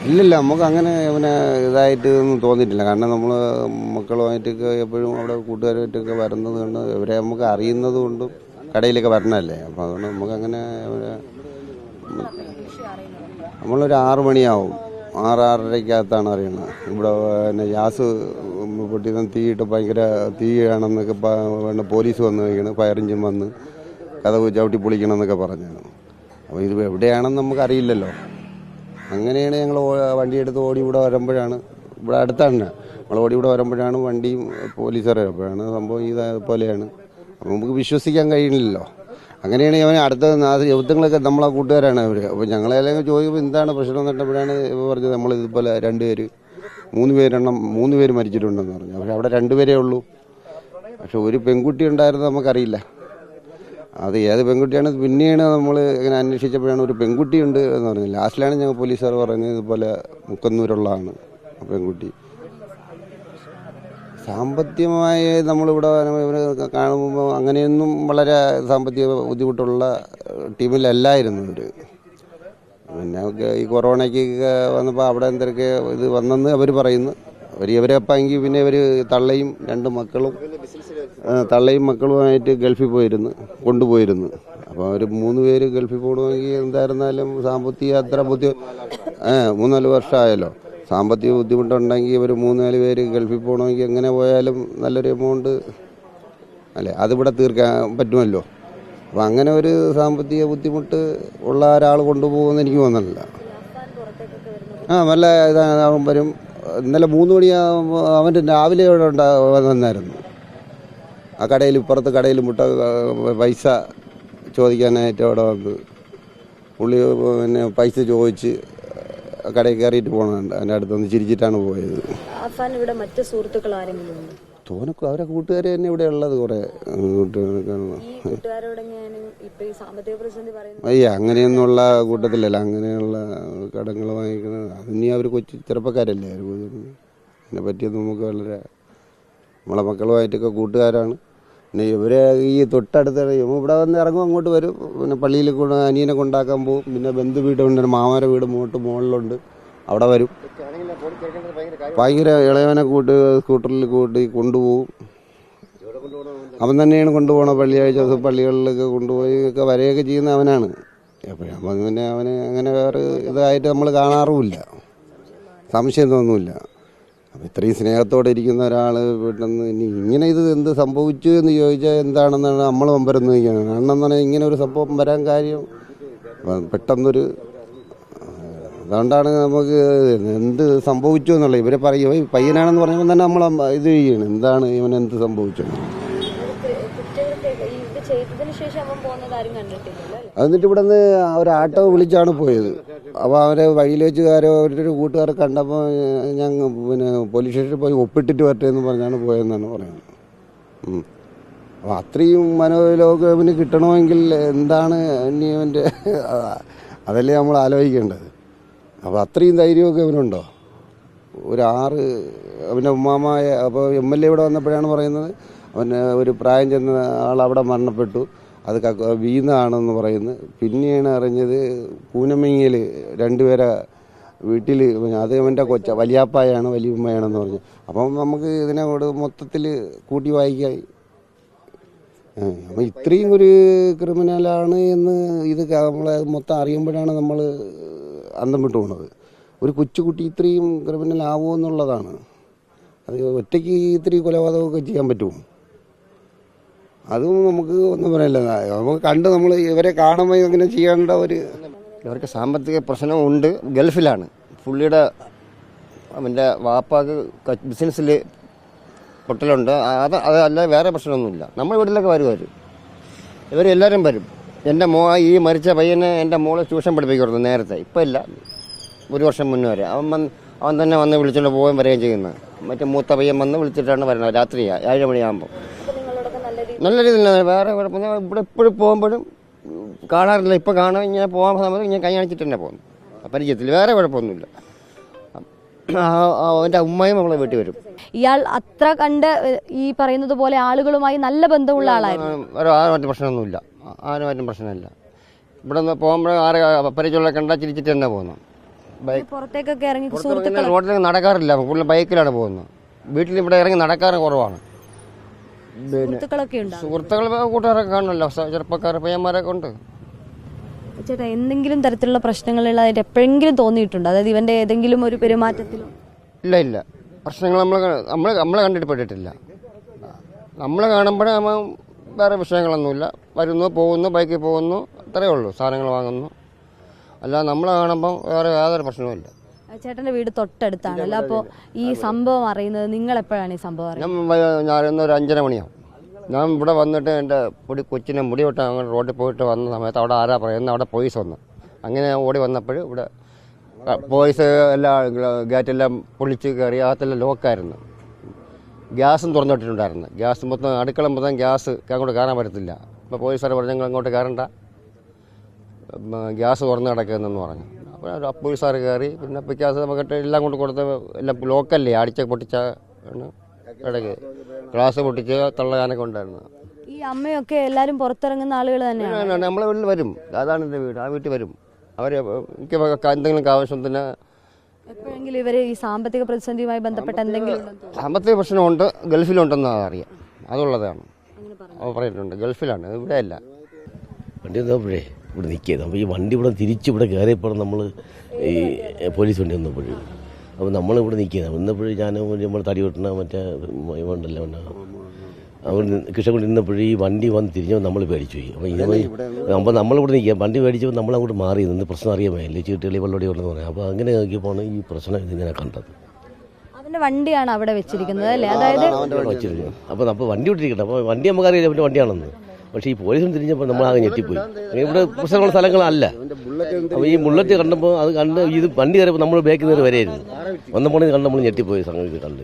ഇല്ലില്ല, നമുക്ക് അങ്ങനെ പിന്നെ ഇതായിട്ട് ഒന്നും തോന്നിയിട്ടില്ല. കാരണം നമ്മൾ മക്കളുമായിട്ടൊക്കെ എപ്പോഴും അവിടെ കൂട്ടുകാരുമായിട്ടൊക്കെ വരുന്നത് കൊണ്ട് ഇവരെ നമുക്ക് അറിയുന്നത് കൊണ്ടും കടയിലൊക്കെ വരണമല്ലേ. അപ്പോൾ അതുകൊണ്ട് നമുക്കങ്ങനെ നമ്മളൊരു 6 മണിയാവും, 6-6:30-ക്കകത്താണ് അറിയുന്നത്. ഇവിടെ പിന്നെ ഗ്യാസ് പൊട്ടിന്ന് തീയിട്ട് ഭയങ്കര തീയാണെന്നൊക്കെ പോലീസ് വന്ന് കഴിക്കണം, ഫയർ എഞ്ചിൻ വന്ന് കതക് ചവിട്ടി പൊളിക്കണമെന്നൊക്കെ പറഞ്ഞാണ്. അപ്പോൾ ഇത് എവിടെയാണെന്ന് നമുക്കറിയില്ലല്ലോ. അങ്ങനെയാണ് ഞങ്ങൾ വണ്ടിയെടുത്ത് ഓടി ഇവിടെ വരുമ്പോഴാണ്, ഇവിടെ അടുത്താണ് നമ്മൾ ഓടി ഇവിടെ വരുമ്പോഴാണ് വണ്ടിയും പോലീസുകാരെ അപ്പോഴാണ് സംഭവം ഇതേപോലെയാണ്. അപ്പോൾ നമുക്ക് വിശ്വസിക്കാൻ കഴിയുന്നില്ലല്ലോ. അങ്ങനെയാണ് അവൻ അടുത്ത യുദ്ധങ്ങളൊക്കെ നമ്മളെ കൂട്ടുകാരാണ് അവർ. അപ്പോൾ ഞങ്ങളെല്ലാം ചോദിക്കുമ്പോൾ എന്താണ് പ്രശ്നം എന്നിട്ടപ്പോഴാണ് പറഞ്ഞത് നമ്മൾ ഇതുപോലെ 3 പേര് മരിച്ചിട്ടുണ്ടെന്ന് പറഞ്ഞു. പക്ഷേ അവിടെ 2 പേരേ ഉള്ളൂ. പക്ഷെ ഒരു പെൺകുട്ടി ഉണ്ടായിരുന്നത് നമുക്കറിയില്ല. അത് ഏത് പെൺകുട്ടിയാണ് പിന്നെയാണ് നമ്മൾ ഇങ്ങനെ അന്വേഷിച്ചപ്പോഴാണ് ഒരു പെൺകുട്ടിയുണ്ട് എന്ന് പറഞ്ഞത്. ലാസ്റ്റിലാണ് ഞങ്ങൾ പോലീസുകാർ പറഞ്ഞത് ഇതുപോലെ മുക്കന്നൂരുള്ളതാണ് പെൺകുട്ടി. സാമ്പത്തികമായി നമ്മളിവിടെ കാണുമ്പോൾ അങ്ങനെയൊന്നും വളരെ സാമ്പത്തിക ബുദ്ധിമുട്ടുള്ള ടീമിലല്ലായിരുന്നു ഇവർ. പിന്നെ ഈ കൊറോണയ്ക്ക് വന്നപ്പോൾ അവിടെ എന്തൊക്കെ ഇത് വന്നെന്ന് അവർ പറയുന്നു. ഇവരെ അപ്പാങ്കിൽ പിന്നെ ഇവർ തള്ളയും 2 മക്കളും മക്കളുമായിട്ട് ഗൾഫിൽ കൊണ്ടുപോയിരുന്നു. അപ്പോൾ അവർ 3 പേര് ഗൾഫിൽ പോകണമെങ്കിൽ എന്തായിരുന്നാലും സാമ്പത്തിക അത്ര 3-4 വർഷമായല്ലോ. സാമ്പത്തിക ബുദ്ധിമുട്ടുണ്ടെങ്കിൽ ഇവർ 3-4 പേര് ഗൾഫിൽ പോകണമെങ്കിൽ എങ്ങനെ പോയാലും നല്ലൊരു എമൗണ്ട് അല്ലേ അതിവിടെ തീർക്കാൻ പറ്റുമല്ലോ. അപ്പോൾ അങ്ങനെ ഒരു സാമ്പത്തിക ബുദ്ധിമുട്ട് ഉള്ള ഒരാൾ കൊണ്ടുപോകുമെന്ന് എനിക്ക് തോന്നുന്നില്ല. നല്ല ഇതാകും വരും. ഇന്നലെ 3 മണിയാകുമ്പോൾ അവൻ്റെ രാവിലെ ഇവിടെ വന്നായിരുന്നു. ആ കടയിൽ ഇപ്പുറത്ത് കടയിൽ പൈസ ചോദിക്കാനായിട്ട് അവിടെ വന്ന് പുള്ളി പിന്നെ പൈസ ചോദിച്ച് കടയിൽ കയറിയിട്ട് പോകണുണ്ട്. അതിൻ്റെ അടുത്തൊന്ന് ചിരിച്ചിട്ടാണ് പോയത്. തോനക്കും അവരെ കൂട്ടുകാർ തന്നെ ഇവിടെ ഉള്ളത് കുറേ അങ്ങനെയൊന്നുള്ള കൂട്ടത്തിലല്ല. അങ്ങനെയുള്ള കടങ്ങൾ വാങ്ങിക്കുന്നത് അതിനി അവർ ചെറുപ്പക്കാരല്ലേ. അതിനെ പറ്റിയൊന്നും നമുക്ക് വളരെ നമ്മളെ മക്കളുമായിട്ടൊക്കെ കൂട്ടുകാരാണ്. പിന്നെ ഇവരെ ഈ തൊട്ടടുത്ത ഇവിടെ വന്ന് ഇറങ്ങും, അങ്ങോട്ട് വരും. പിന്നെ പള്ളിയിൽ അനിയനെ കൊണ്ടാക്കാൻ പോകും. പിന്നെ ബന്ധു വീടുണ്ട്, മാമാരെ വീട് മുകളിലുണ്ട്, അവിടെ വരും. ഭയങ്കര ഇളയവനെ സ്കൂട്ടറിൽ കൊണ്ടുപോകും. അവൻ തന്നെയാണ് കൊണ്ടുപോകണം. വെള്ളിയാഴ്ച ദിവസം പള്ളികളിലൊക്കെ കൊണ്ടുപോയി ഒക്കെ വരെയൊക്കെ ചെയ്യുന്ന അവനാണ്. എപ്പോഴും അപ്പം പിന്നെ അവന് അങ്ങനെ വേറെ ഇതായിട്ട് നമ്മൾ കാണാറുമില്ല, സംശയം തോന്നുമില്ല. അപ്പം ഇത്രയും സ്നേഹത്തോടെ ഇരിക്കുന്ന ഒരാൾ പെട്ടെന്ന് ഇങ്ങനെ ഇത് എന്ത് സംഭവിച്ചു എന്ന് ചോദിച്ചാൽ എന്താണെന്നാണ് നമ്മൾ മുമ്പരന്ന് ചോദിക്കുന്നത്. കാരണം എന്ന് പറഞ്ഞാൽ ഇങ്ങനെ ഒരു സംഭവം വരാൻ കാര്യം പെട്ടെന്നൊരു അതുകൊണ്ടാണ് നമുക്ക് എന്ത് സംഭവിച്ചു എന്നുള്ളത്. ഇവരെ പറയും പയ്യനാണെന്ന് പറഞ്ഞപ്പോൾ തന്നെ നമ്മൾ ഇത് ചെയ്യണം, എന്താണ് ഇവൻ എന്ത് സംഭവിച്ചു. എന്നിട്ട് ഇവിടെ നിന്ന് ഒരു ആട്ടോ വിളിച്ചാണ് പോയത്. അപ്പോൾ അവരെ വഴിയിൽ വെച്ച് അവരുടെ ഒരു കൂട്ടുകാരെ കണ്ടപ്പോൾ ഞങ്ങൾ പിന്നെ പോലീസ് സ്റ്റേഷനിൽ പോയി ഒപ്പിട്ടിട്ട് വരട്ടെ എന്ന് പറഞ്ഞാണ് പോയതെന്നാണ് പറയുന്നത്. അപ്പോൾ അത്രയും മനോലോകം ഇവന് കിട്ടണമെങ്കിൽ എന്താണ് ഇനി അവൻ്റെ അതല്ലേ നമ്മൾ ആലോചിക്കേണ്ടത്. അപ്പോൾ അത്രയും ധൈര്യമൊക്കെ അവനുണ്ടോ? അവൻ്റെ ഉമ്മാമായ അപ്പോൾ MLA ഇവിടെ വന്നപ്പോഴാണ് പറയുന്നത് അവന് ഒരു പ്രായം ചെന്ന ആൾ അവിടെ മരണപ്പെട്ടു, അത് വീണാണെന്ന് പറയുന്നു. പിന്നെയാണ് അറിഞ്ഞത് കൂനമങ്ങിയിൽ 2 പേരെ വീട്ടിൽ, അത് അവൻ്റെ വലിയാപ്പായാണ് വലിയുമ്മയാണെന്ന് പറഞ്ഞു. അപ്പം നമുക്ക് ഇതിനോട് മൊത്തത്തിൽ കൂട്ടി വായിക്കായി. അപ്പം ഇത്രയും ഒരു ക്രിമിനലാണ് എന്ന് ഇത് നമ്മളെ മൊത്തം അറിയുമ്പോഴാണ് നമ്മൾ അന്തം വിട്ടു പോകുന്നത്. ഒരു കൊച്ചുകുട്ടി ഇത്രയും ക്രിമിനൽ ആവുമോ എന്നുള്ളതാണ്. അത് ഒറ്റയ്ക്ക് ഇത്രയും കൊലപാതകമൊക്കെ ചെയ്യാൻ പറ്റുമോ? അതും നമുക്ക് ഒന്നും പറയില്ല. നമുക്ക് നമ്മൾ ഇവരെ കാണുമ്പോൾ ഇങ്ങനെ ചെയ്യേണ്ട ഇവർക്ക് സാമ്പത്തിക പ്രശ്നമുണ്ട്. ഗൾഫിലാണ് പുള്ളിയുടെ. അവൻ്റെ വാപ്പാക്ക് ബിസിനസ്സിൽ പൊട്ടലുണ്ട്. അതല്ല വേറെ പ്രശ്നമൊന്നുമില്ല. നമ്മൾ വീട്ടിലൊക്കെ വരും. ഇവരെല്ലാവരും വരും. എൻ്റെ ഈ മരിച്ച പയ്യനെ എൻ്റെ മോളെ ട്യൂഷൻ പഠിപ്പിക്കുമായിരുന്നു നേരത്തെ. ഇപ്പം ഇല്ല, 1 വർഷം മുന്നേ വരെ. അവൻ തന്നെ വന്ന് വിളിച്ചുകൊണ്ട് പോവുകയും വരികയും ചെയ്യുന്നത്. മറ്റേ മൂത്ത പയ്യൻ വന്ന് വിളിച്ചിട്ടാണ് വരുന്നത്. രാത്രി 7 മണിയാകുമ്പോൾ നല്ല രീതിയിൽ. വേറെ ഇവിടെ എപ്പോഴും പോകുമ്പോഴും കാണാറില്ല. ഇപ്പം കാണാൻ ഇങ്ങനെ പോകാൻ സമയത്ത് ഇങ്ങനെ കൈ കാണിച്ചിട്ട് തന്നെ പോകുന്നു. പരിചയത്തിൽ വേറെ കുഴപ്പമൊന്നുമില്ല. അവൻ്റെ ഉമ്മയും നമ്മളെ വീട്ടിൽ വരും. ഇയാൾ അത്ര കണ്ട് ഈ പറയുന്നത് പോലെ ആളുകളുമായി നല്ല ബന്ധമുള്ള ആളായിരുന്നു. ആരുമായിട്ട് പ്രശ്നമൊന്നുമില്ല. ആരുമായിട്ടും പ്രശ്നമില്ല. ഇവിടെ നിന്ന് പോകുമ്പോൾ പരിചയമുള്ള കണ്ടാൽ ചിരിച്ചിട്ട് തന്നെ പോകുന്നു. പുറത്തേക്കൊക്കെ ഇറങ്ങി റോഡിലേക്ക് നടക്കാറില്ല, ഫുള്ള് ബൈക്കിലാണ് പോകുന്നത്. വീട്ടിൽ ഇവിടെ ഇറങ്ങി നടക്കാറ് കുറവാണ്. സുഹൃത്തുക്കളൊക്കെ ഉണ്ടോ? സുഹൃത്തുക്കൾ കൂട്ടുകാരൊക്കെ കാണുമല്ലോ, ചെറുപ്പക്കാർ പയ്യന്മാരൊക്കെ ഉണ്ട്. ചേട്ടാ, എന്തെങ്കിലും തരത്തിലുള്ള പ്രശ്നങ്ങളുള്ളതായിട്ട് എപ്പോഴെങ്കിലും തോന്നിയിട്ടുണ്ടോ? അതായത് ഇവന്റെ ഏതെങ്കിലും ഒരു പെരുമാറ്റത്തിലോ? ഇല്ല, പ്രശ്നങ്ങൾ നമ്മളെ കണ്ടിട്ട് പെട്ടിട്ടില്ല. നമ്മളെ കാണുമ്പോൾ നമ്മൾ വേറെ വിഷയങ്ങളൊന്നുമില്ല. വരുന്നു, പോകുന്നു, ബൈക്കിൽ പോകുന്നു, അത്രയേ ഉള്ളൂ. സാധനങ്ങൾ വാങ്ങുന്നു. അല്ലാതെ നമ്മളെ കാണുമ്പോൾ വേറെ യാതൊരു പ്രശ്നവുമില്ല. ചേട്ടന്റെ വീട് തൊട്ടടുത്താണല്ലോ. അപ്പോൾ ഈ സംഭവം അറിയുന്നത് നിങ്ങൾ എപ്പോഴാണ് ഈ സംഭവം അറിയുന്നത്? ഞാനൊരു 5:30 മണിയാവും. ഞാൻ ഇവിടെ വന്നിട്ട് എൻ്റെ കൊച്ചിനെ മുടി വെട്ടാൻ അങ്ങനെ റോഡിൽ പോയിട്ട് വന്ന സമയത്ത് അവിടെ ആരാ പറയുന്നത്, അവിടെ പോലീസ് വന്നു. അങ്ങനെ ഞാൻ ഓടി വന്നപ്പോൾ ഇവിടെ പോലീസ് എല്ലാം ഗേറ്റെല്ലാം പൊളിച്ച് കയറി, അകത്തെല്ലാം ലോക്കായിരുന്നു. ഗ്യാസും തുറന്നിട്ടിട്ടുണ്ടായിരുന്നു. ഗ്യാസ് മൊത്തം അടുക്കള മൊത്തം ഗ്യാസ് അങ്ങോട്ട് കയറാൻ പറ്റത്തില്ല. അപ്പോൾ പോലീസുകാർ പറഞ്ഞു ഞങ്ങൾ അങ്ങോട്ട് കയറണ്ട, ഗ്യാസ് തുറന്ന് കിടക്കുന്നെന്ന് പറഞ്ഞു. അപ്പോൾ പോലീസുകാർ കയറി. പിന്നെ ഗ്യാസ് നമുക്ക് എല്ലാം കൊണ്ട് കൊടുത്ത് എല്ലാം ലോക്കല്ലേ, അടിച്ച പൊട്ടിച്ച ഇടയ്ക്ക് ഗ്ലാസ് പൊട്ടിച്ച് തള്ളകാനൊക്കെ ഉണ്ടായിരുന്നു. ഈ അമ്മയൊക്കെ എല്ലാവരും പുറത്തിറങ്ങുന്ന ആളുകൾ തന്നെയാണ്? നമ്മളെ വീട്ടിൽ വരും. അതാണ് എൻ്റെ വീട്. ആ വീട്ടിൽ വരും. അവർ എനിക്ക് എന്തെങ്കിലും ആവശ്യത്തിന്. എപ്പോഴെങ്കിലും ഇവര് ഈ സാമ്പത്തിക പ്രതിസന്ധിയുമായി ബന്ധപ്പെട്ട എന്തെങ്കിലും സാമ്പത്തിക പ്രശ്നമുണ്ട്, ഗൾഫിലുണ്ടെന്ന് അറിയാം. അതുള്ളതാണ് പറഞ്ഞിട്ടുണ്ട്. ഗൾഫിലാണ്, ഇവിടെ അല്ല. വണ്ടി വന്നപ്പോഴേ ഇവിടെ നിൽക്കിയത്. അപ്പോൾ ഈ വണ്ടി ഇവിടെ തിരിച്ചിവിടെ കയറിയപ്പോൾ നമ്മൾ ഈ പോലീസ് വണ്ടി വന്നപ്പോഴും അപ്പോൾ നമ്മളിവിടെ നിൽക്കുന്നത്. വന്നപ്പോഴും ഞാൻ നമ്മൾ തടി വെട്ടണ മറ്റേ ഉണ്ടല്ലോ അവർ കൃഷ്ണ നിന്നപ്പോഴും ഈ വണ്ടി വന്ന് തിരിഞ്ഞപ്പോൾ നമ്മൾ പേടിച്ചു പോയി. അപ്പോൾ നമ്മളിവിടെ നിൽക്കുക, വണ്ടി പേടിച്ചപ്പോൾ നമ്മളങ്ങോട്ട് മാറി നിന്ന് പ്രശ്നം അറിയാമല്ലേ, ചീട്ടുകളി വെള്ളടി ഉള്ളതെന്ന് പറയാം. അപ്പോൾ അങ്ങനെ നോക്കിയപ്പോൾ ഈ പ്രശ്നം ഇതിങ്ങനെ കണ്ടത്. അവന്റെ വണ്ടിയാണ് അവിടെ വെച്ചിരിക്കുന്നത് അല്ലേ? അതായത് വെച്ചിരിക്കുന്നത്. അപ്പോൾ നമ്മൾ വണ്ടി വിട്ടിരിക്കട്ടെ, അപ്പോൾ വണ്ടി നമുക്കറിയില്ല അവൻ്റെ വണ്ടിയാണെന്ന്. പക്ഷേ ഈ പോലീസും തിരിഞ്ഞപ്പോൾ നമ്മളാകെ ഞെട്ടിപ്പോയി. ഇവിടെ പ്രശ്നമുള്ള സ്ഥലങ്ങളല്ല. അപ്പോൾ ഈ ബുള്ളറ്റ് കണ്ടപ്പോൾ അത് കണ്ട് ഇത് വണ്ടി കയറിയപ്പോൾ നമ്മൾ ബാക്കിൽ നിന്ന് വരെയായിരുന്നു. വന്നപ്പോൾ കണ്ട് നമ്മൾ ഞെട്ടിപ്പോയി. സംഗതി കണ്ട്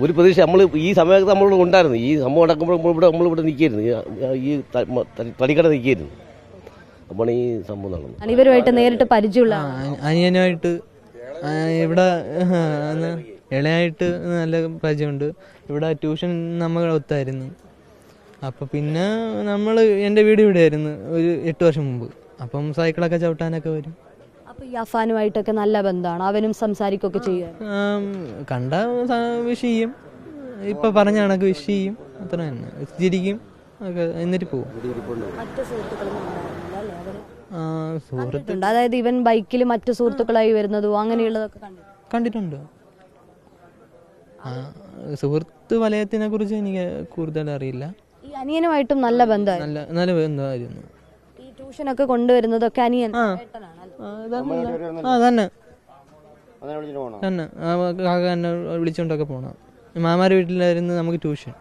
ഒരു പ്രതീക്ഷ നമ്മൾ ഈ സമയത്ത് നമ്മളിവിടെ ഉണ്ടായിരുന്നു. ഈ സംഭവം നടക്കുമ്പോൾ നമ്മളിവിടെ നിൽക്കായിരുന്നു, ഈ തടിക്കട നിൽക്കായിരുന്നു. അപ്പോൾ ഈ സംഭവം നടന്നു. ഇവരുമായിട്ട് നേരിട്ട് പരിചയമുള്ള അനിയനുമായിട്ട് ഇവിടെ ഇളയായിട്ട് നല്ല പരിചയമുണ്ട്. ഇവിടെ ട്യൂഷൻ നമ്മൾ ഒത്തായിരുന്നു. അപ്പോൾ പിന്നെ എൻ്റെ വീട് ഇവിടെ ആയിരുന്നു ഒരു 8 വർഷം മുമ്പ്. അപ്പം സൈക്കിളൊക്കെ ചവിട്ടാനൊക്കെ വരും. അപ്പൊ ഈ അഫാനുമായിട്ടൊക്കെ നല്ല ബന്ധമാണ്? അവനും സംസാരിക്കുകയൊക്കെ ചെയ്യും? കണ്ട വിഷ് ചെയ്യും, ഇപ്പൊ പറഞ്ഞ കണക്ക് വിഷ് ചെയ്യും, അത്ര തന്നെ. ചിരിക്കും ഒക്കെ, എന്നിട്ട് പോകും. സുഹൃത്തുണ്ട്, അതായത് ഇവൻ ബൈക്കിൽ മറ്റു സുഹൃത്തുക്കളായി വരുന്നതോ അങ്ങനെയുള്ളതൊക്കെ കണ്ടിട്ടുണ്ട്. സുഹൃത്ത് വലയത്തിനെ കുറിച്ച് എനിക്ക് കൂടുതൽ അറിയില്ല. ഈ അനിയനുമായിട്ടും നല്ല ബന്ധമായിരുന്നു? നല്ല ബന്ധമായിരുന്നു. ഈ ട്യൂഷനൊക്കെ കൊണ്ടുവരുന്നതൊക്കെ അനിയൻ തന്നെ കാക്ക എന്നെ വിളിച്ചോണ്ടൊക്കെ പോണം. മാമാരുടെ വീട്ടിലായിരുന്നു നമുക്ക് ട്യൂഷൻ.